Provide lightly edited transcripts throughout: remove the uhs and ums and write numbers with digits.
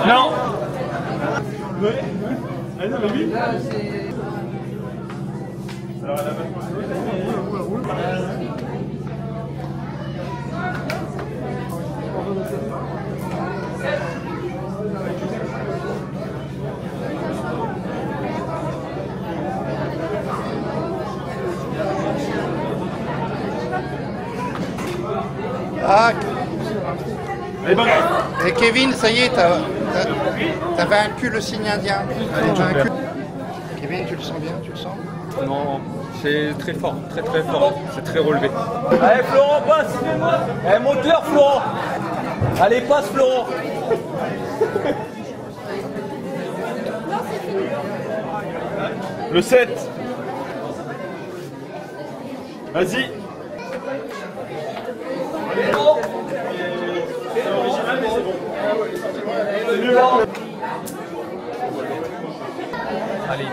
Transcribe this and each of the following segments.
Non. Ouais. Ah non, mais oui. Alors, elle a Ah, et Kevin, ça y est, t'as vaincu le signe indien. Allez, Kevin, tu le sens bien, tu le sens? Non, c'est très fort, très très fort, c'est très relevé. Allez Florent, passe. Allez, moteur Florent. Allez, passe Florent. Le 7. Vas-y. C'est original, mais c'est bon. Allez.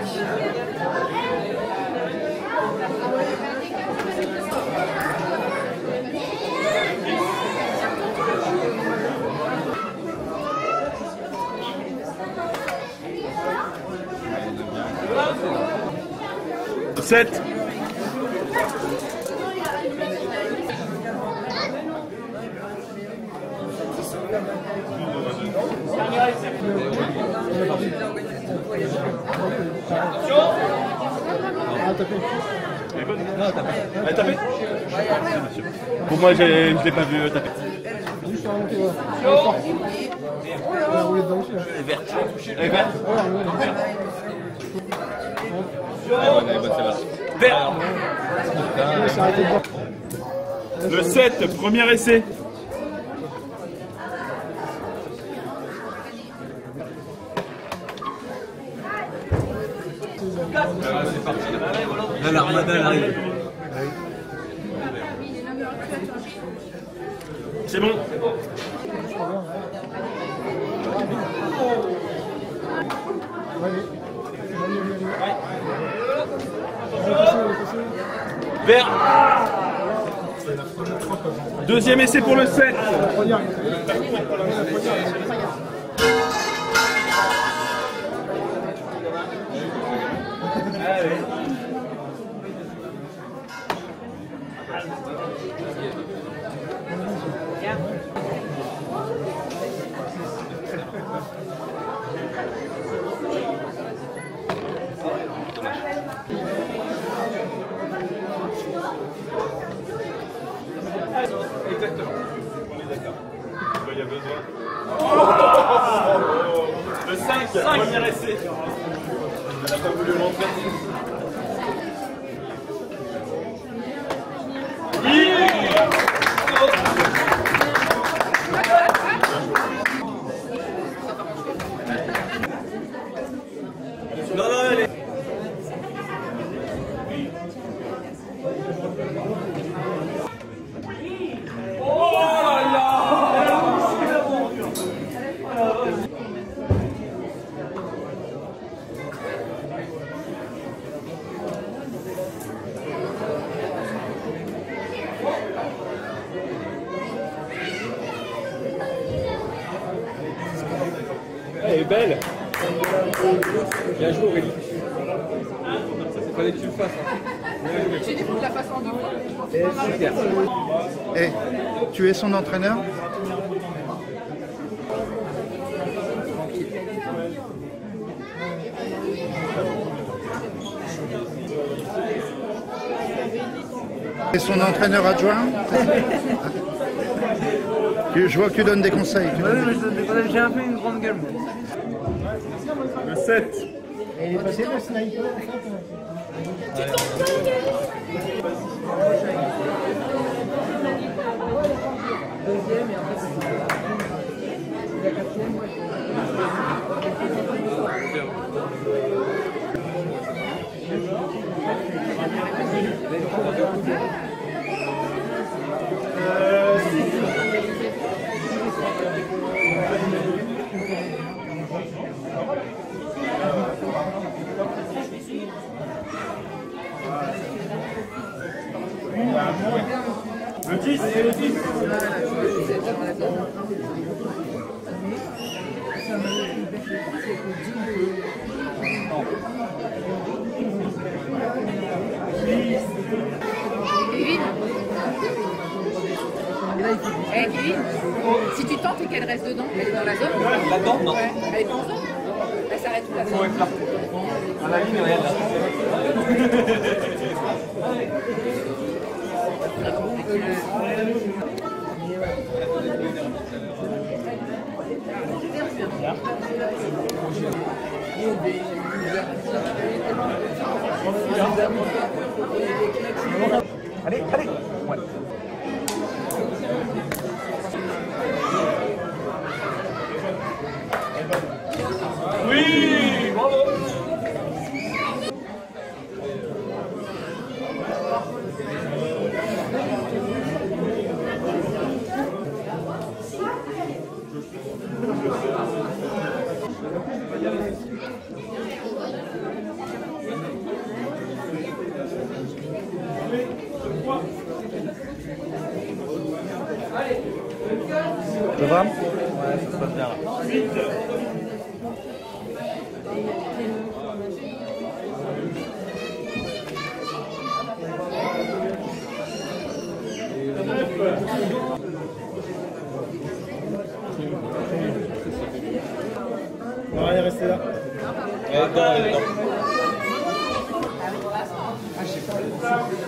Le 7. Elle a tapé. Pour moi, je ne l'ai pas vu taper. Elle est verte. Elle est verte. Vert. Le 7, premier essai. C'est parti. Là, l'armada elle arrive. C'est bon. Vert. Deuxième essai pour le 7. Exactement. On est d'accord. Il y a besoin. Le 5, premier essai. Elle n'a pas voulu rentrer. Non, non, allez. Elle est belle. Bien joué Aurélie. Il fallait que tu le fasses. J'ai dit faut que la fasse en deux. Super. Et tu es son entraîneur? Et son entraîneur adjoint. Je vois que tu donnes des conseils. J'ai un peu une grande gueule. Le 7. Et il est passé le sniper en fait. Deuxième et en fait c'est la quatrième. Le 10, c'est le 10. Kevin. Eh Kevin, si tu tentes et qu'elle reste dedans, elle est dans la zone. Là-dedans, non. Ouais, elle est pas en zone. Elle s'arrête où la Faut zone. être là. À la ligne, regarde Allez, allez. Ouais. Oui, bravo. Ça va? Ouais, ça se passe bien là. On va aller rester là. Attends.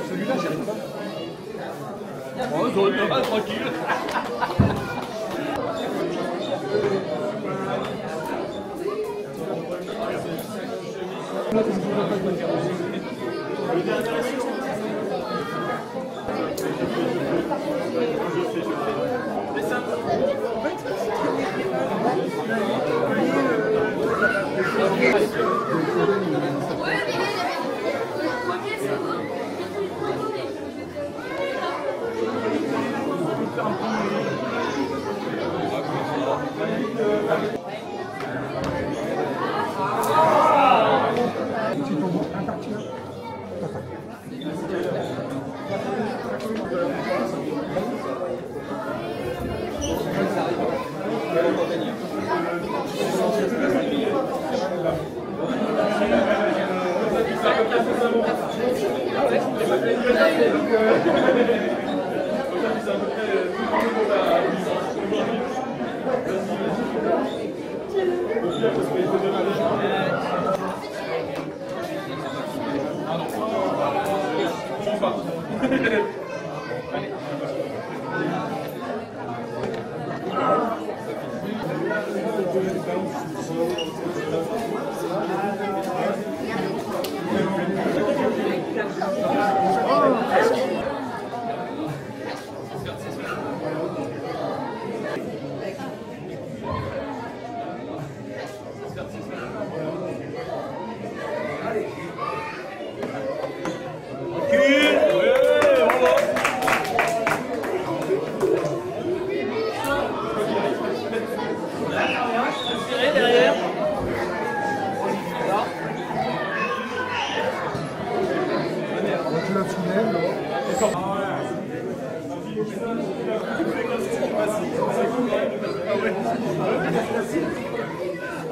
Celui-là, j'y arrive pas. Oh, j'aurais pas tranquille.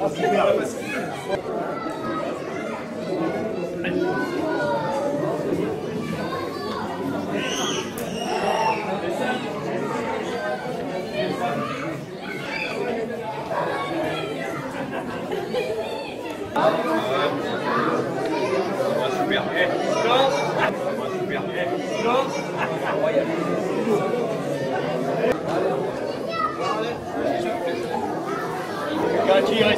Super. Super. Super. Super.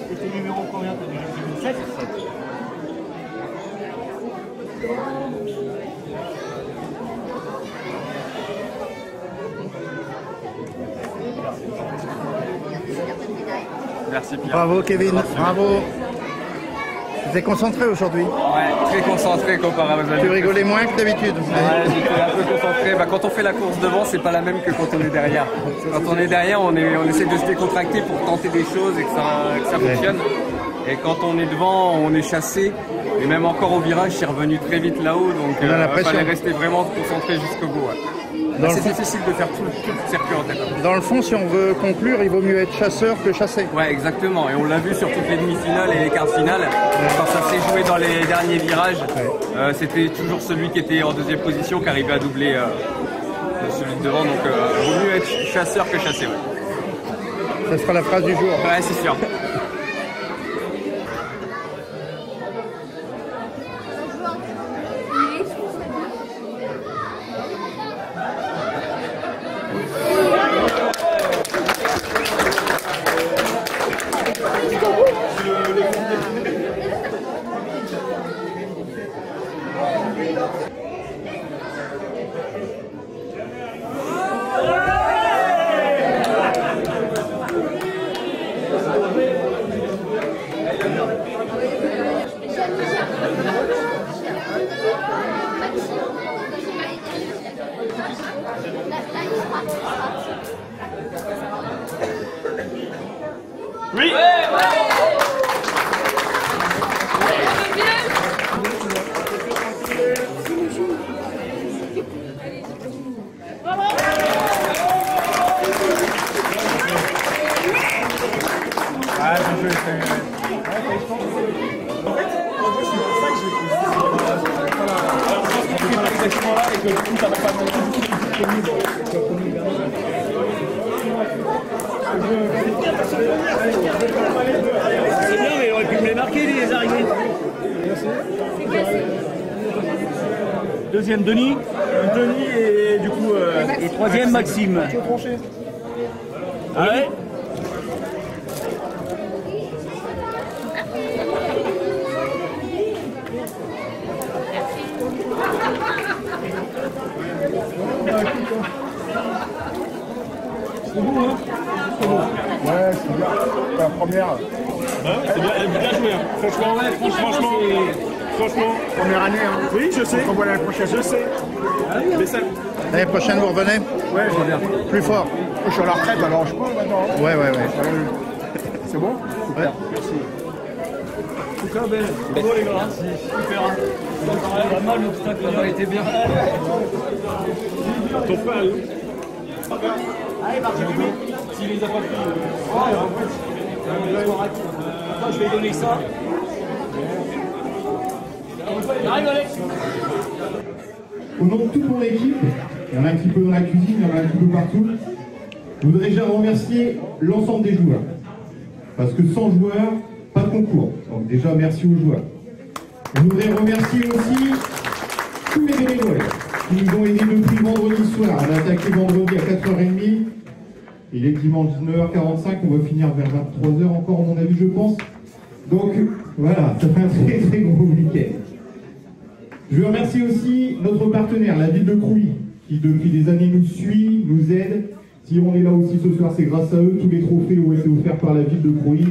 C'était numéro combien? T'as déjà fait 7? Merci Pierre. Bravo Kevin, bravo. Tu étais concentré aujourd'hui? Ouais, très concentré comparé aux autres. Tu rigolais moins que d'habitude. Ouais, j'étais un peu concentré. Quand on fait la course devant, c'est pas la même que quand on est derrière. Quand on est derrière, on essaie de se décontracter pour tenter des choses et que ça fonctionne. Et quand on est devant, on est chassé. Et même encore au virage, je suis revenu très vite là-haut. Donc il fallait rester vraiment concentré jusqu'au bout. Ouais. C'est difficile de faire tout le circuit en tête. Dans le fond, si on veut conclure, il vaut mieux être chasseur que chassé. Ouais, exactement. Et on l'a vu sur toutes les demi-finales et les quarts finales. Quand ça s'est joué dans les derniers virages, c'était toujours celui qui était en deuxième position qui arrivait à doubler celui de devant. Donc, il vaut mieux être chasseur que chassé. Ouais. Ça sera la phrase du jour. Ouais, c'est sûr. Oui. C'est bien, mais il aurait pu me les marquer, les arrivées. Deuxième, Denis. Denis et du coup... et troisième, Maxime. Ah ouais. C'est bon, hein? C'est bon. Ouais, c'est bien. La première. C'est bien joué. Hein. Franchement, Première année, hein? oui, je sais. On voit l'année prochaine. Je sais. Mais ça, L'année prochaine, vous revenez? Ouais, je reviens. Plus fort. Je suis à la retraite, alors je peux maintenant. Ouais. C'est bon? Ouais. En tout cas, belle. Bravo les gars. Super. Pas mal l'obstacle. Ça a été bien. ton frère, lui. Allez, Martin, s'il les a pas pris. Attends, je vais donner ça. Arrive, Alex. Au nom de toute mon équipe, il y en a un petit peu dans la cuisine, il y en a un petit peu partout, je voudrais déjà remercier l'ensemble des joueurs. Parce que sans joueurs, pas de concours. Donc déjà, merci aux joueurs. Je voudrais remercier aussi tous les bénévoles qui nous ont aidés depuis vendredi soir. On a attaqué vendredi à 4h30. Il est dimanche 19h45, on va finir vers 23h encore, à mon avis, je pense. Donc voilà, ça fait un très très gros week-end. Je veux remercier aussi notre partenaire, la ville de Crouy, qui depuis des années nous suit, nous aide. Si on est là aussi ce soir, c'est grâce à eux. Tous les trophées ont été offerts par la ville de Crouy.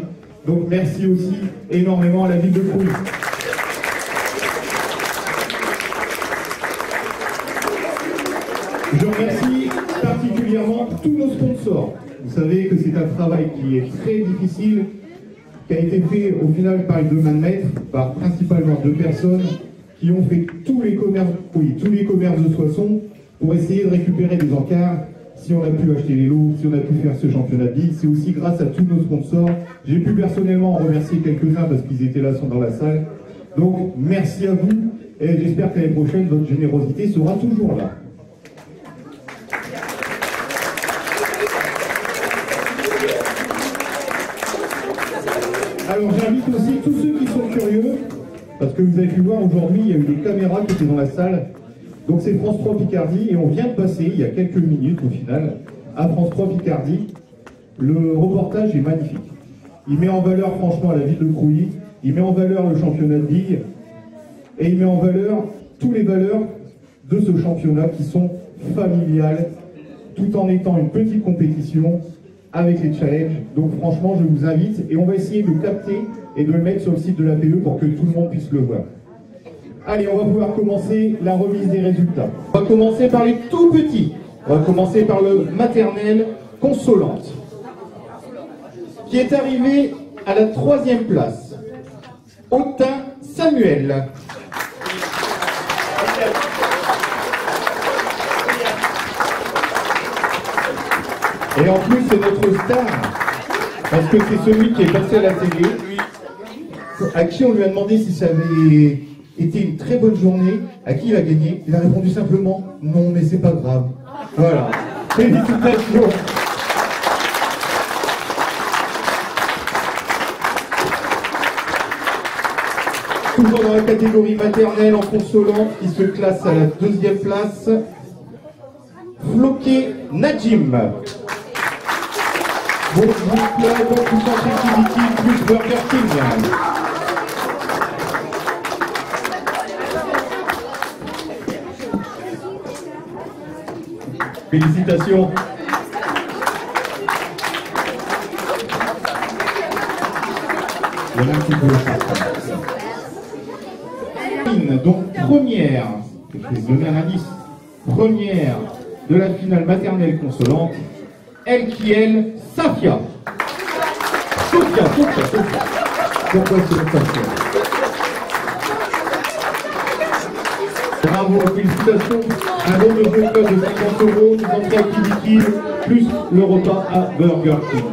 Donc merci aussi énormément à la ville de Crouy. Je remercie particulièrement tous nos sponsors. Vous savez que c'est un travail qui est très difficile, qui a été fait au final par deux mains de maître, par principalement 2 personnes qui ont fait tous les commerces de Soissons pour essayer de récupérer des encarts. Si on a pu acheter les lots, si on a pu faire ce championnat de ligue, c'est aussi grâce à tous nos sponsors. J'ai pu personnellement en remercier quelques-uns parce qu'ils étaient là, sont dans la salle. Donc merci à vous et j'espère que l'année prochaine, votre générosité sera toujours là. Alors j'invite aussi tous ceux qui sont curieux, parce que vous avez pu voir aujourd'hui, il y a eu des caméras qui étaient dans la salle. Donc c'est France 3 Picardie et on vient de passer, il y a quelques minutes au final, à France 3 Picardie. Le reportage est magnifique. Il met en valeur franchement la ville de Crouy, il met en valeur le championnat de ligue et il met en valeur toutes les valeurs de ce championnat qui sont familiales, tout en étant une petite compétition avec les challenges. Donc franchement, je vous invite et on va essayer de capter et de le mettre sur le site de l'APE pour que tout le monde puisse le voir. Allez, on va pouvoir commencer la remise des résultats. On va commencer par les tout petits. On va commencer par le maternel Consolante, qui est arrivé à la 3e place. Autin Samuel. Et en plus, c'est notre star, parce que c'est celui qui est passé à la télé, à qui on lui a demandé si ça avait été une très bonne journée, à qui il a gagné. Il a répondu simplement « Non, mais c'est pas grave ». Voilà. Félicitations. Toujours dans la catégorie maternelle en consolante, qui se classe à la 2e place, Floqué Najim. Bon, là, donc, tout santé liquide plus Burger King. Félicitations. Il y en a un petit peu. Donc première, je vais donner un indice, première de la finale maternelle consolante, elle qui elle, Safia. Sofia. Pourquoi c'est Safia? Bravo, félicitations. Un bon de club de 50 €, des entrées liquides, plus le repas à Burger King.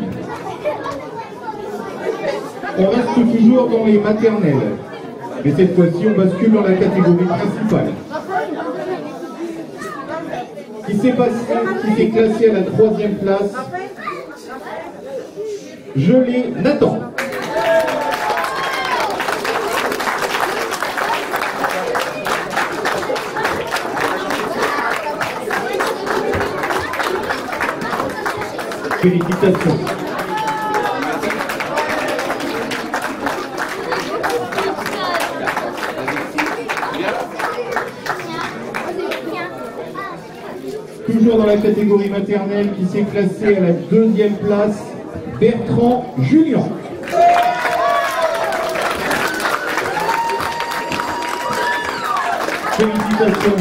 On reste toujours dans les maternelles. Mais cette fois-ci, on bascule dans la catégorie principale. Qui s'est classé à la 3e place. Gelé Nathan. Félicitations. Toujours dans la catégorie maternelle, qui s'est classé à la 2e place, Bertrand Julien. Félicitations.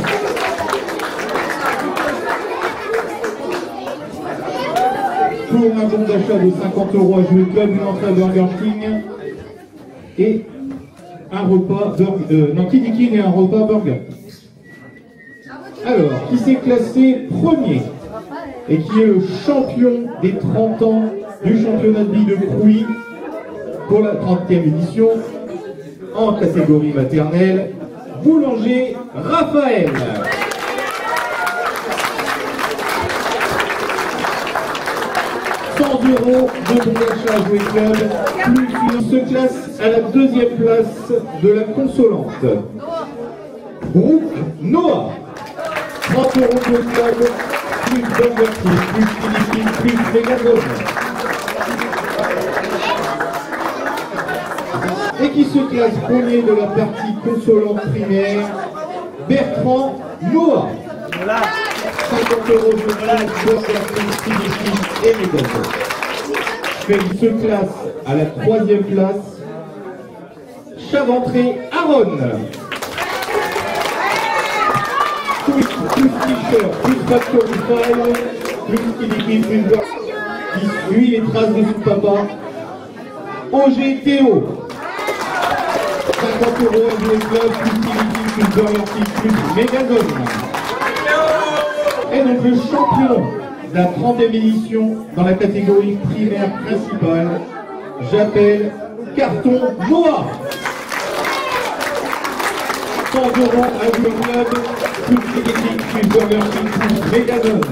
Pour un bon d'achat de 50 € à jouer club, une entrée à Burger King et un repas Kiddy King et un repas burger. Alors, qui s'est classé premier et qui est le champion des 30 ans du championnat de ligue de Crouy pour la 30e édition en catégorie maternelle, Boulanger Raphaël. €100 de bon d'achat à jouer club, plus il se classe à la 2e place de la consolante. Brooke Noah. 30 € de club, plus Burger King, plus Philippines, plus Megazone. Et qui se classe premier de la partie consolante primaire, Bertrand Noah. 50 € de club, Burger King, Philippines et Megazone. Il se classe à la 3e place, Chaventré Aaron. Plus t-shirt, plus Factory File, plus une équipe, une boîte qui suit les traces de son papa. OG Théo. 50 € à jouer club, plus une équipe, une Burger King, plus Megazone. Et donc le champion de la 30e édition dans la catégorie primaire principale, j'appelle Carton Noah. 100 € à jouer club, plus une équipe, une Burger King, plus Megazone.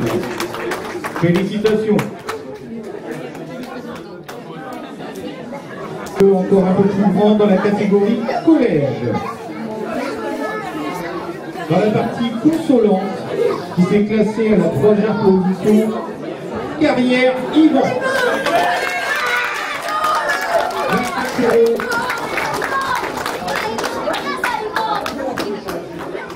Félicitations. Encore un peu plus grand dans la catégorie collège. Dans la partie consolante, qui s'est classée à la 3e position, Carrière Yvan.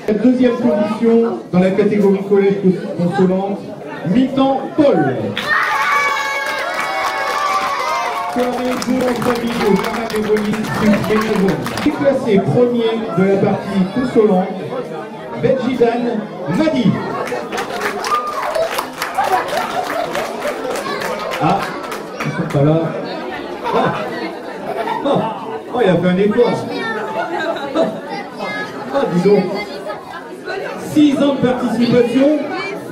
La 2e position dans la catégorie collège consolante, Mi-temps Paul. Qui classé premier de la partie consolante, Benjidan Madi. Ah, ils sont pas là. Oh, il a fait un effort. Dis donc. 6 ans de participation,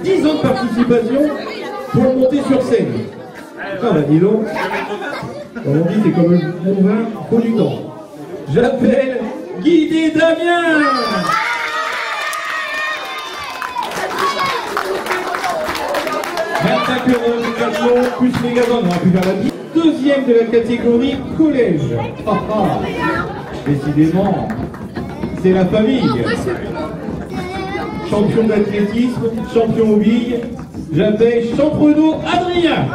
10 ans de participation pour monter sur scène. Ah bah dis donc. Comme on dit, c'est comme le bon vin, il faut du temps. J'appelle Guy Damien. Plus Megazone, on va plus faire la 2e de la catégorie collège. Décidément, c'est la famille. Champion d'athlétisme, champion aux billes, j'appelle Champrenaud Adrien.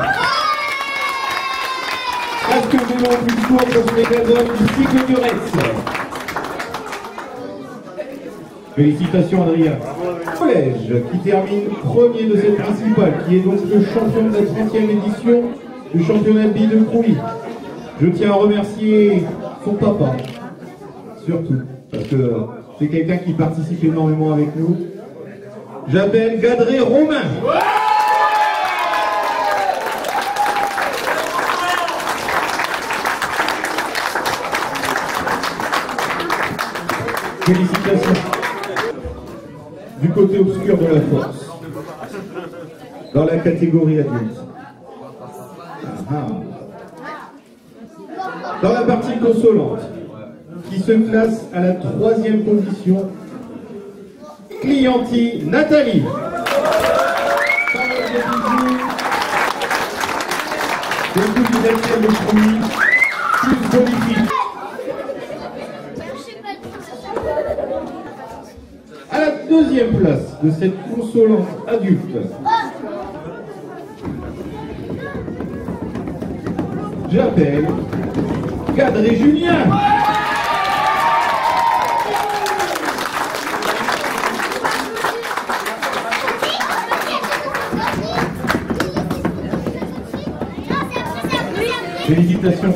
Presque vélo plus court pour ce Megazone du cycle du Rex. Félicitations Adrien. Collège qui termine premier de cette principale, qui est donc le champion de la 30e édition du championnat de billes de Crouy. Je tiens à remercier son papa, surtout, parce que c'est quelqu'un qui participe énormément avec nous. J'appelle Gadré Romain. Félicitations. Du côté obscur de la force, dans la catégorie adulte. Dans la partie consolante, qui se classe à la 3e position, Clienti Nathalie. Des coups d'Axel de fruits, plus prolifique. À la 2e place de cette consolante adulte, j'appelle Cadré Julien. Félicitations.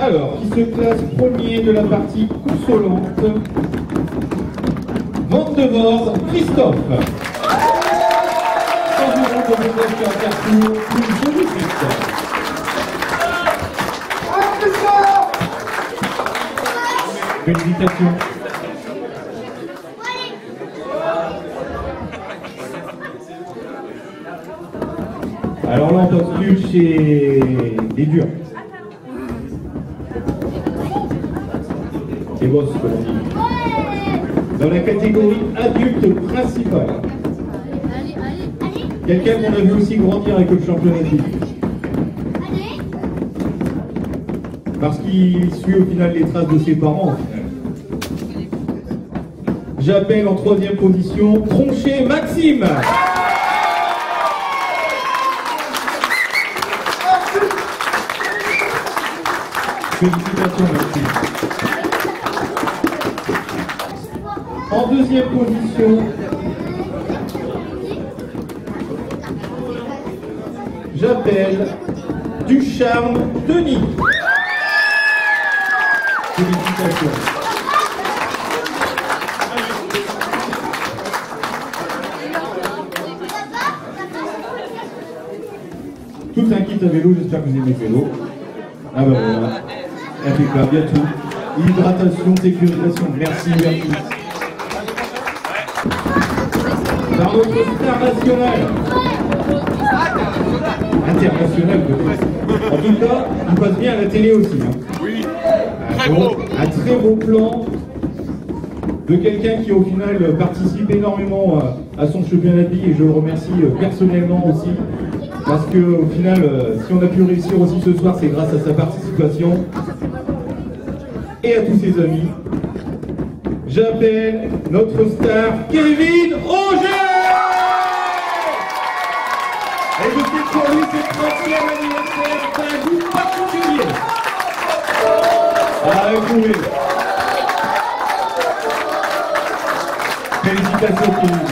Alors, qui se classe premier de la partie consolante, Vandevor Christophe. 100 € de ménage sur un carrefour, plus joli Christophe. Félicitations. Alors là, on passe plus chez les durs. Les boss, comme on dit. Dans la catégorie adulte principale. Quelqu'un qu'on a vu aussi grandir avec le championnat de vie. Parce qu'il suit au final les traces de ses parents. J'appelle en 3e position Tronché Maxime. Félicitations Maxime. En 2e position, j'appelle Ducharme Denis. Félicitations. j'espère que vous aimez le vélo. Ah bah voilà, impeccable, il y a tout. Hydratation, sécurisation, merci. Par notre star national. International peut-être. En tout cas, il passe bien à la télé aussi. Hein. Oui, très gros. Un très beau plan de quelqu'un qui au final participe énormément à son championnat de vie et je le remercie personnellement aussi parce que au final si on a pu réussir aussi ce soir c'est grâce à sa participation et à tous ses amis. J'appelle notre star Kevin Auger et je sais que pour lui c'est 30e anniversaire, c'est un goût particulier. Ah, écoutez. Félicitations Kevin.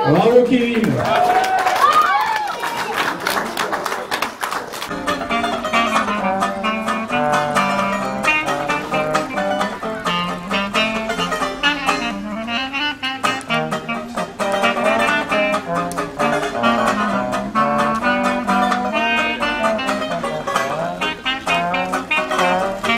Bravo Kevin.